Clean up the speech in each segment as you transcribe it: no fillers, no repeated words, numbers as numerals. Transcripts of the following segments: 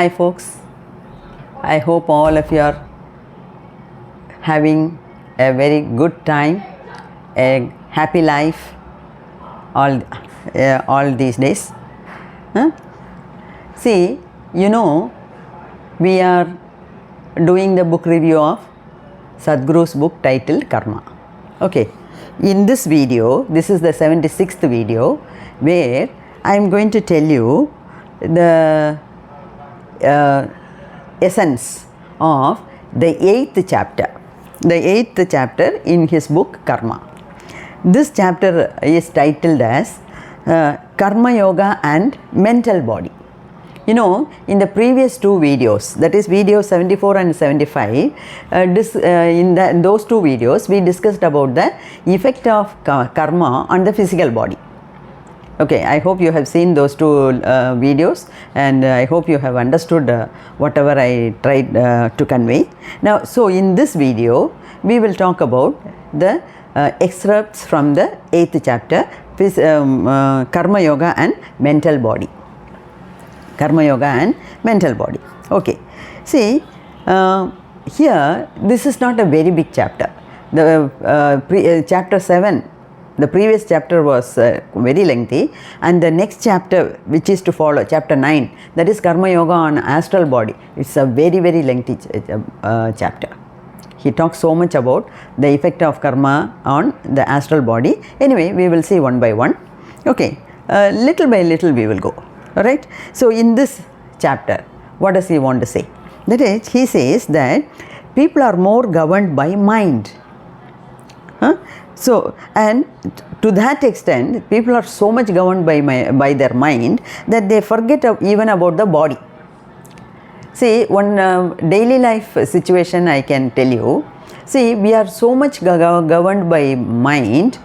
Hi folks, I hope all of you are having a very good time, a happy life all these days. Huh? See, we are doing the book review of Sadhguru's book titled Karma. Okay, in this video, this is the 76th video where I am going to tell you the essence of the 8th chapter. The 8th chapter in his book Karma. This chapter is titled as Karma Yoga and Mental Body. In the previous two videos, that is video 74 and 75, in those two videos we discussed about the effect of karma on the physical body. Okay, I hope you have seen those two videos, and I hope you have understood whatever I tried to convey. Now, so in this video, we will talk about the excerpts from the 8th chapter, Karma Yoga and Mental Body. Karma Yoga and Mental Body. Okay, see, here, this is not a very big chapter. The chapter 7, the previous chapter was very lengthy, and the next chapter which is to follow, chapter 9, that is Karma Yoga on Astral Body. It's a very lengthy chapter. He talks so much about the effect of karma on the astral body. Anyway, we will see one by one. Okay, little by little we will go. Alright. So, in this chapter, what does he want to say? That is, he says that people are more governed by mind. So, and to that extent, people are so much governed by their mind that they forget even about the body. See, one daily life situation I can tell you. See, we are so much governed by mind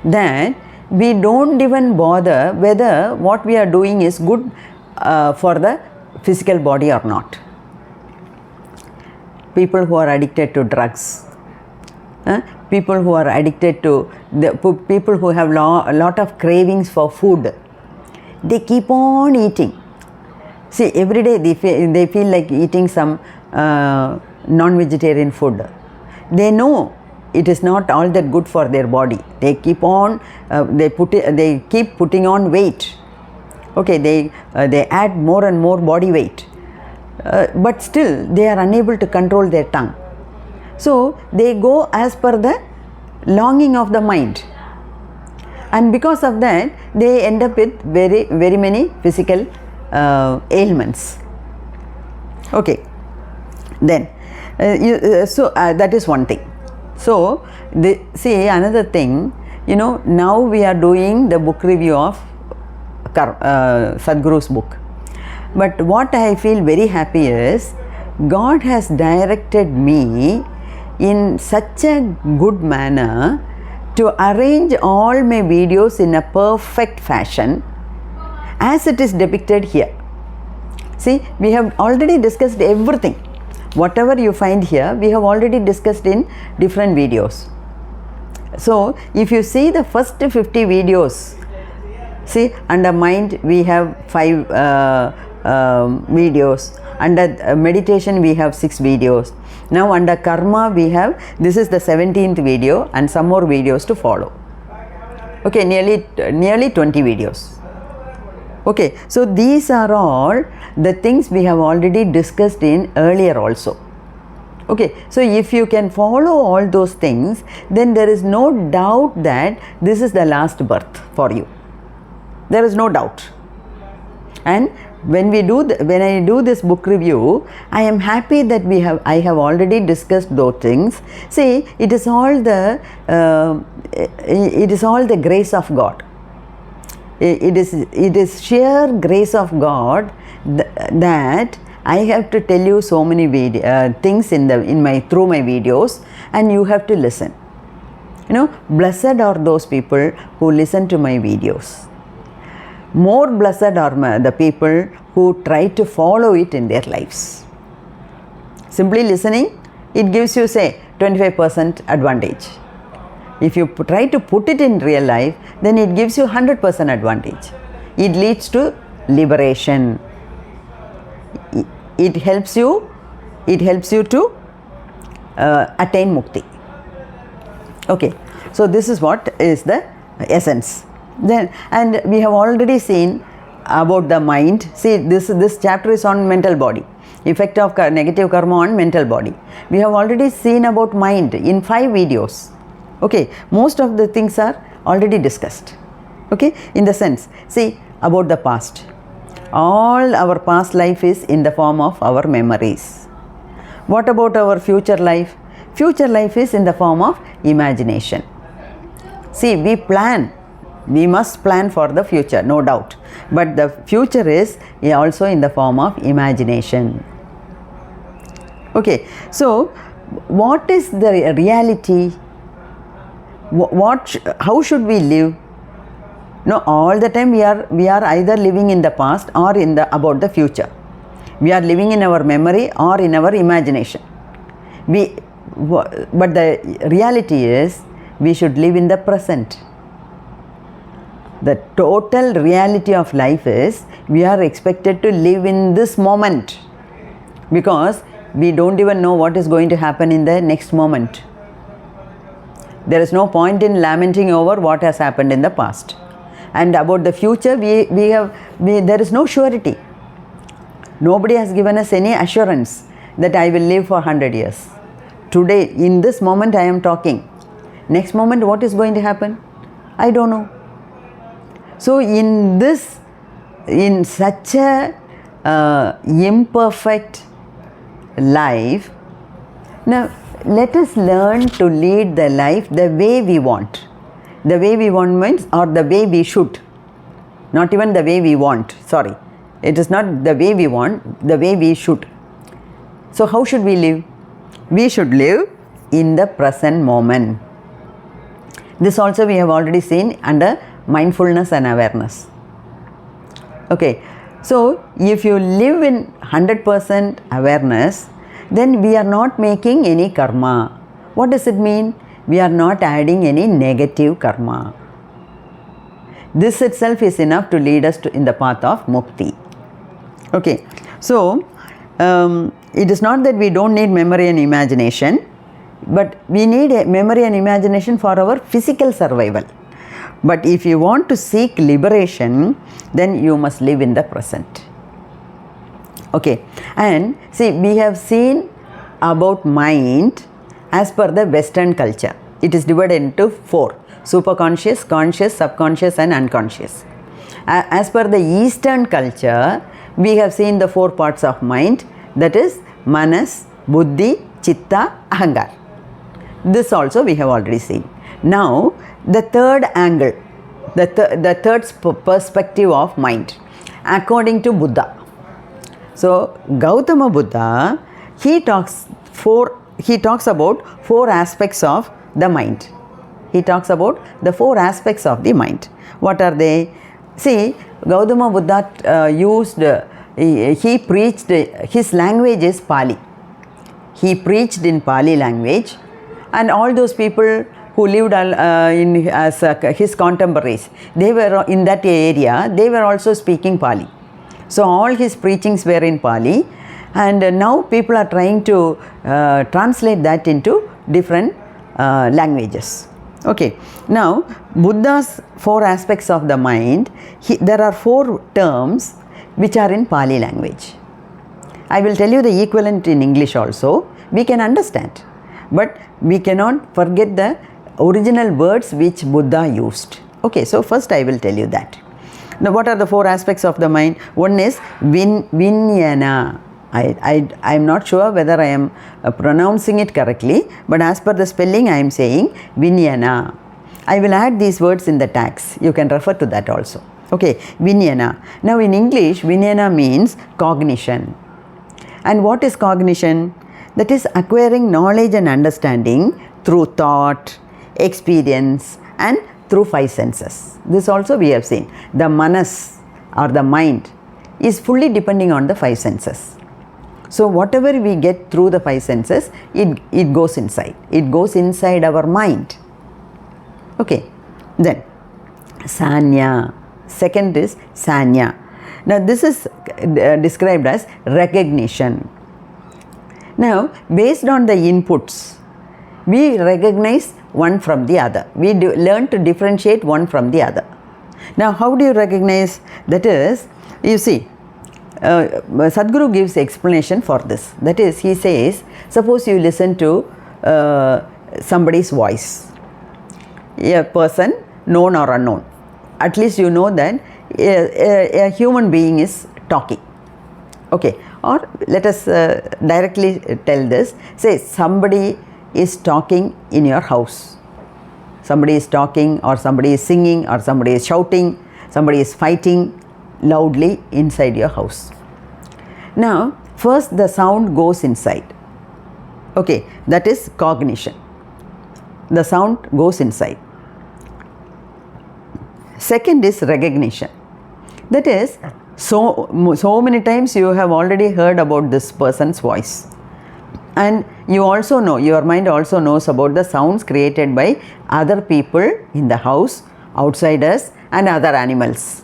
that we don't even bother whether what we are doing is good for the physical body or not. People who are addicted to drugs, people who are addicted to people who have a lot of cravings for food, they keep on eating. See, every day they feel like eating some non-vegetarian food. They know it is not all that good for their body. They keep on, they keep putting on weight. Okay, they add more and more body weight, but still they are unable to control their tongue. So they go as per the longing of the mind, and because of that they end up with very many physical ailments. Okay, then that is one thing. So see, another thing, now we are doing the book review of Sadhguru's book, but what I feel very happy is God has directed me in such a good manner to arrange all my videos in a perfect fashion as it is depicted here. See, we have already discussed everything. Whatever you find here, we have already discussed in different videos. So, if you see the first 50 videos, see, under mind we have 5 videos, under meditation we have 6 videos. Now under karma we have, this is the 17th video and some more videos to follow. Okay, nearly 20 videos. Okay, so these are all the things we have already discussed in earlier also. Okay, so if you can follow all those things, then there is no doubt that this is the last birth for you. There is no doubt. And when I do this book review, I am happy that I have already discussed those things. See, it is all the grace of God. It is sheer grace of God that I have to tell you so many things through my videos, and you have to listen. Blessed are those people who listen to my videos. More blessed are the people who try to follow it in their lives. Simply listening, it gives you, say, 25% advantage. If you try to put it in real life, then it gives you 100% advantage. It leads to liberation. it helps you to attain mukti. Okay, so this is what is the essence. Then, and we have already seen about the mind. See, this chapter is on mental body, effect of negative karma on mental body. We have already seen about mind in 5 videos. Okay, most of the things are already discussed. Okay, in the sense, see, about the past, all our past life is in the form of our memories. What about our future life? Future life is in the form of imagination. See, we plan, we must plan for the future, no doubt, but the future is also in the form of imagination. Okay, so what is the reality? How should we live? No, all the time we are either living in the past or in the about the future. We are living in our memory or in our imagination. But the reality is we should live in the present. The total reality of life is we are expected to live in this moment, because we don't even know what is going to happen in the next moment. There is no point in lamenting over what has happened in the past. And about the future, there is no surety. Nobody has given us any assurance that I will live for 100 years. Today, in this moment I am talking. Next moment what is going to happen? I don't know. So in such a imperfect life, now let us learn to lead the life the way we want. The way we want means, or the way we should. Not even the way we want, sorry. It is not the way we want, the way we should. So how should we live? We should live in the present moment. This also we have already seen under mindfulness and awareness. Okay, so if you live in 100% awareness, then we are not making any karma. What does it mean? We are not adding any negative karma. This itself is enough to lead us in the path of mukti. Okay, so it is not that we don't need memory and imagination, but we need a memory and imagination for our physical survival. But if you want to seek liberation, then you must live in the present. Okay, and see, we have seen about mind as per the Western culture. It is divided into 4: superconscious, conscious, subconscious and unconscious. As per the Eastern culture, we have seen the 4 parts of mind, that is manas, buddhi, chitta, ahankar. This also we have already seen. Now the third angle, the third perspective of mind, according to Buddha. So Gautama Buddha, he talks about 4 aspects of the mind. He talks about the 4 aspects of the mind. What are they? See, Gautama Buddha he preached, his language is Pali. He preached in Pali language, and all those people who lived as his contemporaries, they were in that area, they were also speaking Pali. So all his preachings were in Pali, and now people are trying to translate that into different languages. Okay, now Buddha's 4 aspects of the mind, there are 4 terms which are in Pali language. I will tell you the equivalent in English also. We can understand, but we cannot forget the original words which Buddha used. Okay, so first I will tell you that. Now what are the 4 aspects of the mind? One is Vijnana. I am not sure whether I am pronouncing it correctly, but as per the spelling I am saying Vijnana. I will add these words in the tags. You can refer to that also. Okay, Vijnana. Now in English, Vijnana means cognition. And what is cognition? That is acquiring knowledge and understanding through thought, experience and through 5 senses. This also we have seen. The manas or the mind is fully depending on the 5 senses. So whatever we get through the 5 senses, it goes inside. It goes inside our mind. Okay, then Sanya. Second is Sanya. Now this is described as recognition. Now based on the inputs, we recognize one from the other. We learn to differentiate one from the other. Now how do you recognize? That is, you see, Sadhguru gives explanation for this. That is, he says, suppose you listen to somebody's voice, a person known or unknown. At least you know that a human being is talking. Okay, or let us directly tell this. Say somebody is talking in your house. Somebody is talking, or somebody is singing, or somebody is shouting, somebody is fighting loudly inside your house. Now first the sound goes inside. Okay, that is cognition. The sound goes inside. Second is recognition. That is, so many times you have already heard about this person's voice, and you also know, your mind also knows about the sounds created by other people in the house, outsiders, and other animals.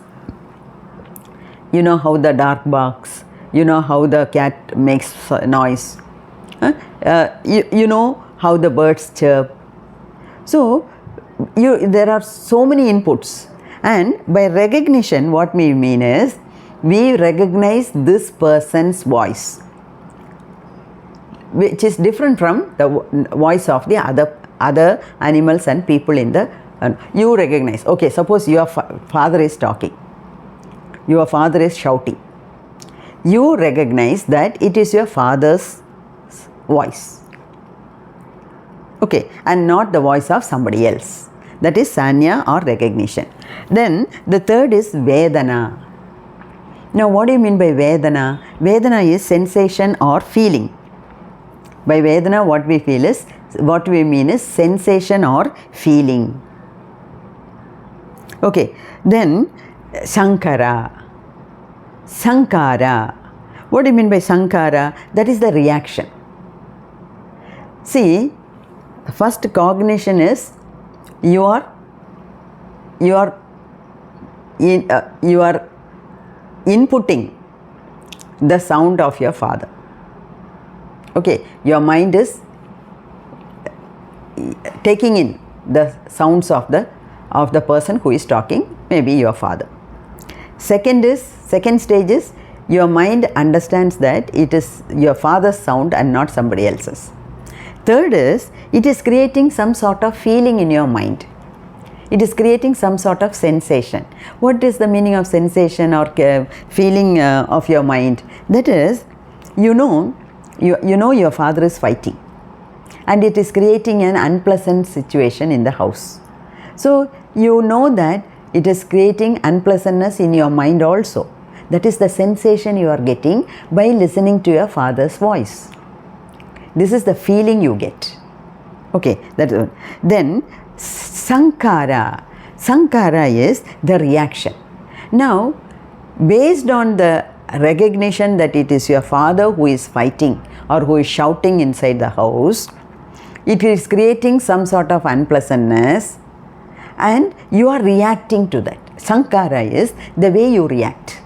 You know how the dog barks, you know how the cat makes noise, you know how the birds chirp. So there are so many inputs, and by recognition what we mean is, we recognize this person's voice, which is different from the voice of the other animals and people in the you recognize. Okay, suppose your father is talking, your father is shouting. You recognize that it is your father's voice, okay, and not the voice of somebody else. That is sanya or recognition. Then the third is vedana. Now what do you mean by vedana? Vedana is sensation or feeling. By vedana what we mean is sensation or feeling. Okay, then sankara. Sankara. What do you mean by sankara? That is the reaction. See, first cognition is you are inputting the sound of your father. Okay, your mind is taking in the sounds of the person who is talking, maybe your father. Second stage is your mind understands that it is your father's sound and not somebody else's. Third is, it is creating some sort of feeling in your mind. It is creating some sort of sensation. What is the meaning of sensation or feeling of your mind? That is, you know your father is fighting, and it is creating an unpleasant situation in the house. So you know that it is creating unpleasantness in your mind also. That is the sensation you are getting by listening to your father's voice. This is the feeling you get. Okay, that is. Then sankara. Sankara is the reaction. Now, based on the recognition that it is your father who is fighting or who is shouting inside the house, it is creating some sort of unpleasantness, and you are reacting to that. Sankara is the way you react.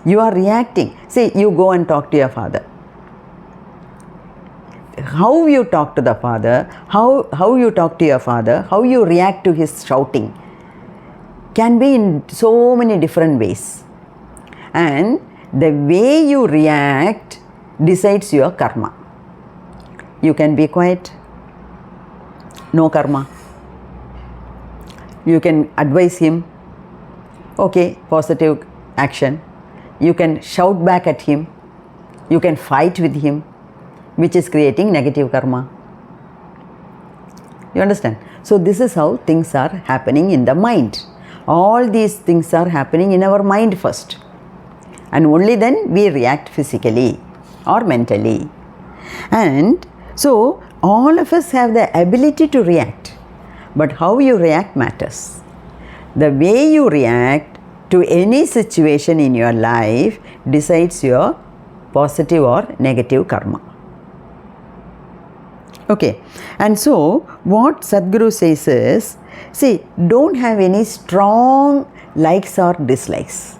You are reacting. Say you go and talk to your father. How you talk to the father, how you talk to your father, how you react to his shouting can be in so many different ways. And the way you react decides your karma. You can be quiet, no karma. You can advise him, okay, positive action. You can shout back at him. You can fight with him, which is creating negative karma. You understand? So this is how things are happening in the mind. All these things are happening in our mind first, and only then we react physically or mentally. And so all of us have the ability to react, but how you react matters. The way you react to any situation in your life decides your positive or negative karma. Okay, and so what Sadhguru says is, see, don't have any strong likes or dislikes.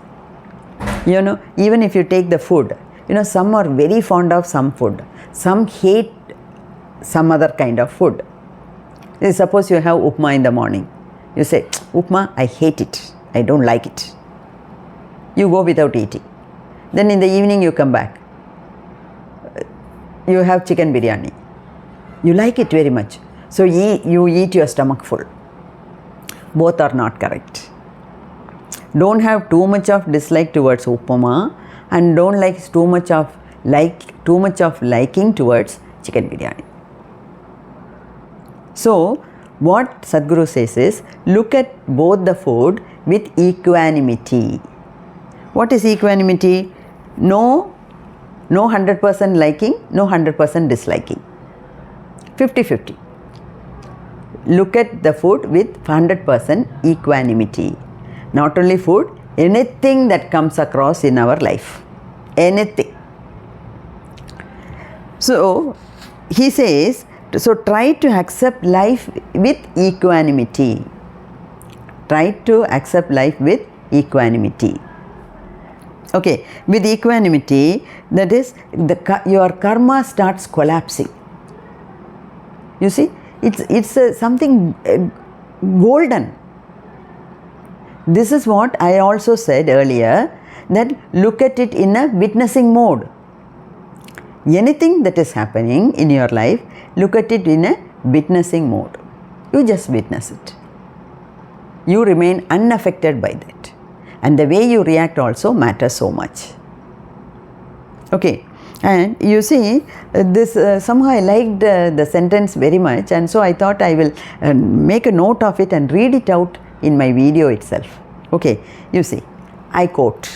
You know, even if you take the food, you know, some are very fond of some food, some hate some other kind of food. Suppose you have upma in the morning, you say, upma, I hate it, I don't like it. You go without eating. Then in the evening you come back, you have chicken biryani, you like it very much, so you eat your stomach full. Both are not correct. Don't have too much of dislike towards upama, and don't like too much of liking towards chicken biryani. So what Sadhguru says is, look at both the food with equanimity. What is equanimity? No 100% liking, no 100% disliking. 50-50. Look at the food with 100% equanimity. Not only food, anything that comes across in our life. Anything. So he says, so try to accept life with equanimity. Try to accept life with equanimity. Okay, with equanimity, that is, your karma starts collapsing. You see, it's something golden. This is what I also said earlier, that look at it in a witnessing mode. Anything that is happening in your life, look at it in a witnessing mode. You just witness it. You remain unaffected by that. And the way you react also matters so much. Okay, and you see, this somehow I liked the sentence very much, and so I thought I will make a note of it and read it out in my video itself. Okay, you see, I quote,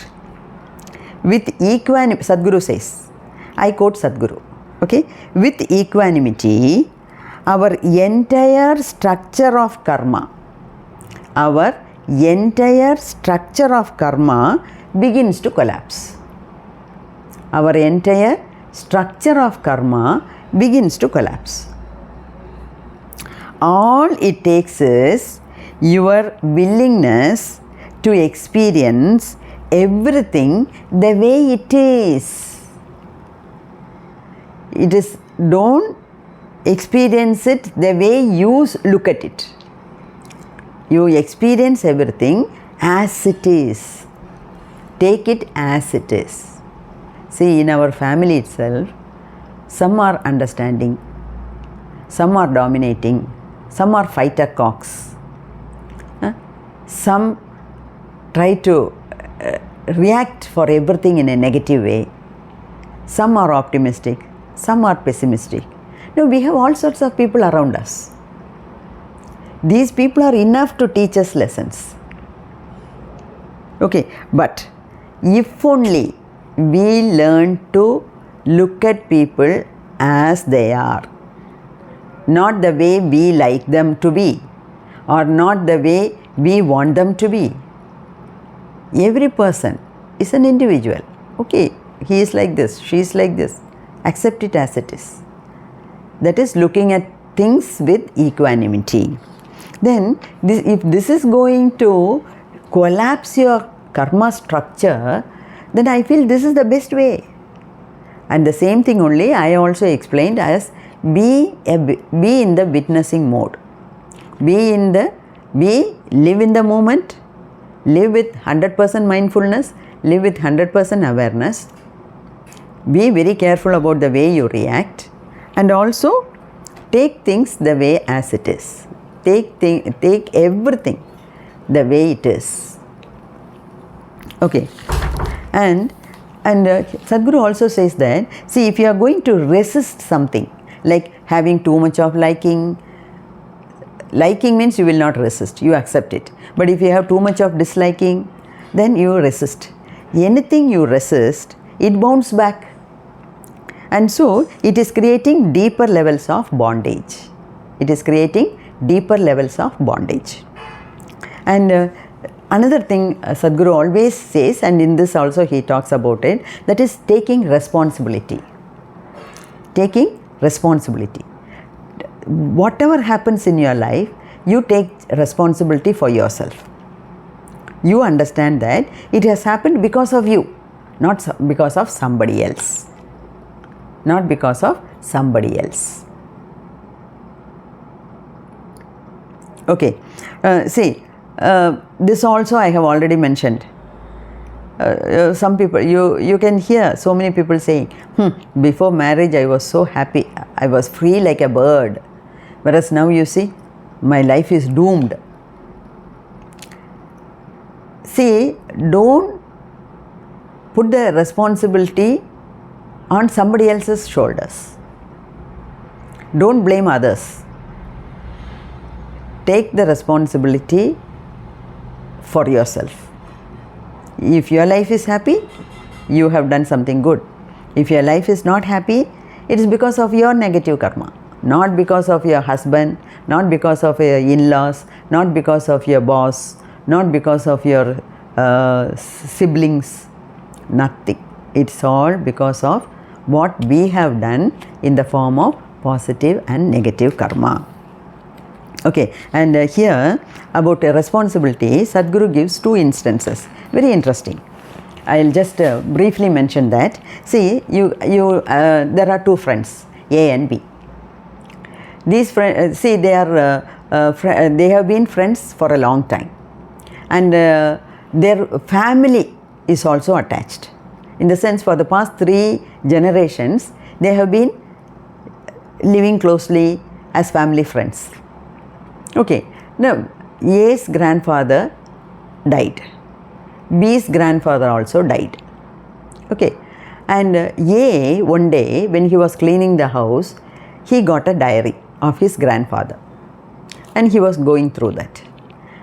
with equanimity, Sadhguru says, I quote Sadhguru, okay, with equanimity, our entire structure of karma, begins to collapse. Our entire structure of karma begins to collapse. All it takes is your willingness to experience everything the way it is. It is, don't experience it the way you look at it. You experience everything as it is. Take it as it is. See, in our family itself, some are understanding, some are dominating, some are fighter cocks. Some try to react for everything in a negative way. Some are optimistic, some are pessimistic. No, we have all sorts of people around us. These people are enough to teach us lessons. Okay, but if only we learn to look at people as they are, not the way we like them to be, or not the way we want them to be. Every person is an individual. Okay, he is like this, she is like this. Accept it as it is. That is looking at things with equanimity. Then, if this is going to collapse your karma structure, then I feel this is the best way. And the same thing only I also explained as be in the witnessing mode. Live in the moment, live with 100% mindfulness, live with 100% awareness. Be very careful about the way you react, and also take things the way as it is. Take everything the way it is. Okay, and Sadhguru also says that, see, if you are going to resist something, like having too much of liking means you will not resist, you accept it. But if you have too much of disliking, then you resist. Anything you resist, it bounces back. And so, it is creating deeper levels of bondage. It is creating deeper levels of bondage. And another thing Sadhguru always says, and in this also he talks about it, that is taking responsibility. Taking responsibility. Whatever happens in your life, you take responsibility for yourself. You understand that it has happened because of you. not because of somebody else. Not because of somebody else. Okay, see, this also I have already mentioned. Some people, you can hear so many people saying, before marriage I was so happy, I was free like a bird, whereas now you see, my life is doomed. See, don't put the responsibility on somebody else's shoulders. Don't blame others. Take the responsibility for yourself. If your life is happy, you have done something good. If your life is not happy, it is because of your negative karma, not because of your husband, not because of your in-laws, not because of your boss, not because of your siblings, nothing. It's all because of what we have done in the form of positive and negative karma. Okay, and here about responsibility, Sadhguru gives two instances. Very interesting. I'll just briefly mention that. See, there are two friends, A and B. These friends, see, they have been friends for a long time, and their family is also attached. In the sense, for the past 3 generations, they have been living closely as family friends. Okay, now A's grandfather died. B's grandfather also died. Okay, and A, one day when he was cleaning the house, he got a diary of his grandfather, and he was going through that,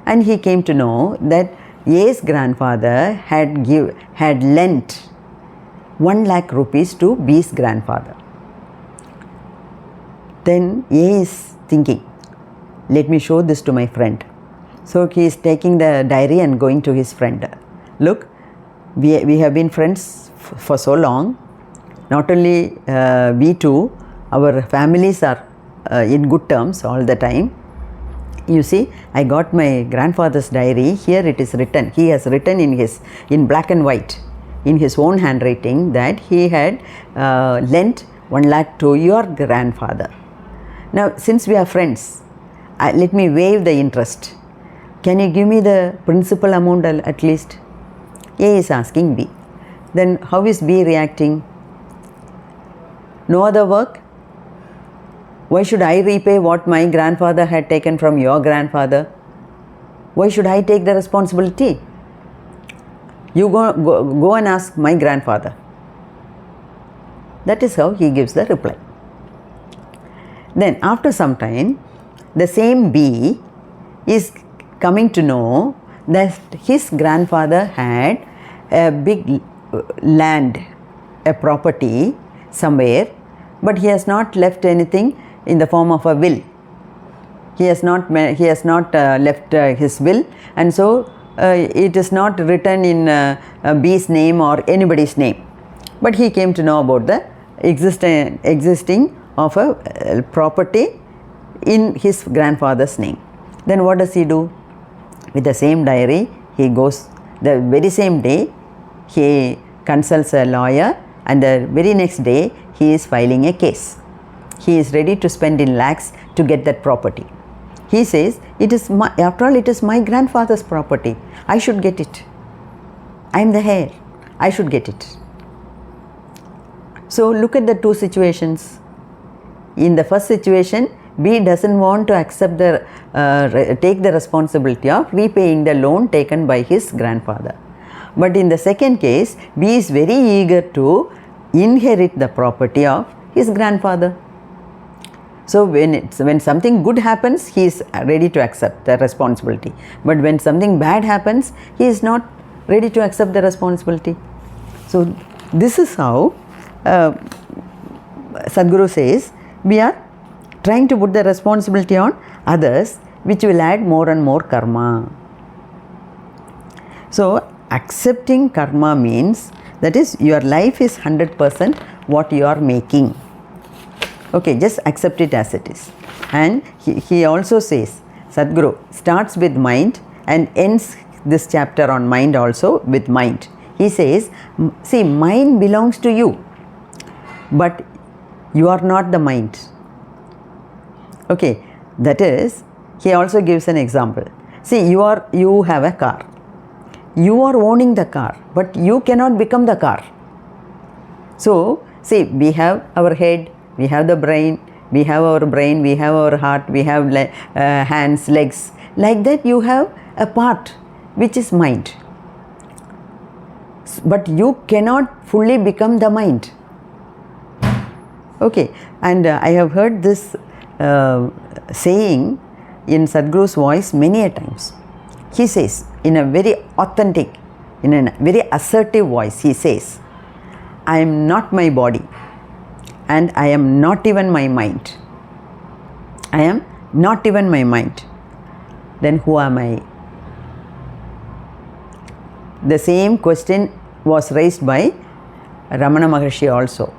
and he came to know that A's grandfather had lent 1 lakh rupees to B's grandfather. Then A is thinking, let me show this to my friend. So he is taking the diary and going to his friend. Look, we have been friends for so long. Not only we two, our families are in good terms all the time. You see, I got my grandfather's diary. Here it is written. He has written in black and white, in his own handwriting, that he had lent 1 lakh to your grandfather. Now, since we are friends, let me waive the interest. Can you give me the principal amount at least? A is asking B. Then how is B reacting? No other work? Why should I repay what my grandfather had taken from your grandfather? Why should I take the responsibility? You go and ask my grandfather. That is how he gives the reply. Then after some time, the same B is coming to know that his grandfather had a big land, a property somewhere, but he has not left anything in the form of a will. He has not left his will, and so it is not written in B's name or anybody's name. But he came to know about the existing of a property in his grandfather's name. Then what does he do? With the same diary, he goes, the very same day, he consults a lawyer, and the very next day, he is filing a case. He is ready to spend in lakhs to get that property. He says, after all, it is my grandfather's property. I should get it. I am the heir. I should get it. So look at the two situations. In the first situation, B doesn't want to accept take the responsibility of repaying the loan taken by his grandfather. But in the second case, B is very eager to inherit the property of his grandfather. So when something good happens, he is ready to accept the responsibility. But when something bad happens, he is not ready to accept the responsibility. So this is how Sadhguru says, we are trying to put the responsibility on others, which will add more and more karma. So accepting karma means, that is, your life is 100% what you are making. Okay, just accept it as it is. And he also says, Sadhguru starts with mind and ends this chapter on mind also with mind. He says, see, mind belongs to you, but you are not the mind. Okay, that is, he also gives an example. See, you have a car. You are owning the car, but you cannot become the car. So, see, we have our head, we have the brain, we have our heart, we have hands, legs. Like that, you have a part which is mind. But you cannot fully become the mind. Okay, and I have heard this saying in Sadhguru's voice many a times. He says, in a very authentic, in a very assertive voice, he says, I am not my body and I am not even my mind. I am not even my mind. Then who am I? The same question was raised by Ramana Maharshi also.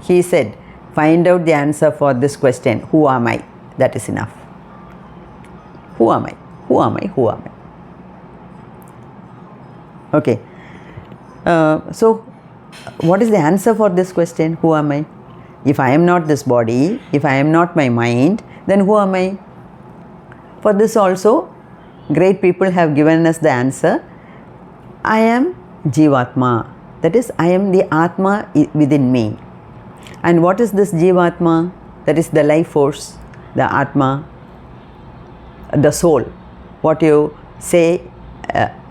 He said, find out the answer for this question, who am I? That is enough. Who am I? Who am I? Who am I? Okay. So, what is the answer for this question? Who am I? If I am not this body, if I am not my mind, then who am I? For this also, great people have given us the answer. I am Jivatma. That is, I am the Atma within me. And what is this Jivatma? That is the life force, the Atma, the soul. What you say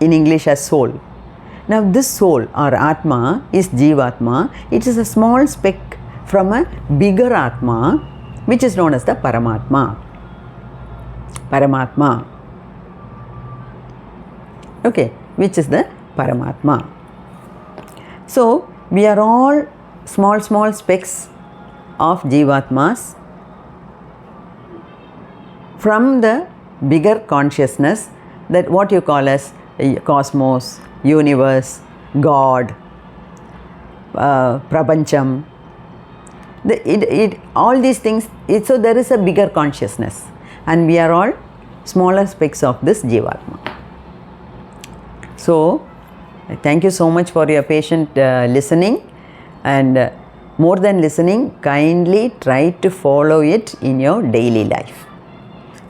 in English as soul. Now this soul or Atma is Jivatma. It is a small speck from a bigger Atma which is known as the Paramatma. Paramatma. Okay, which is the Paramatma. So we are all small specks of Jivatmas from the bigger consciousness, that what you call as cosmos, universe, God, Prapancham. All these things, so there is a bigger consciousness and we are all smaller specks of this Jivatma. So, thank you so much for your patient listening, and more than listening, kindly try to follow it in your daily life.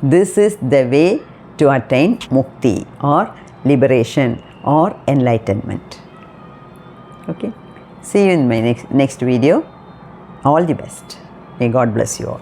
This is the way to attain mukti or liberation or enlightenment. Okay, see you in my next video. All the best. May God bless you all.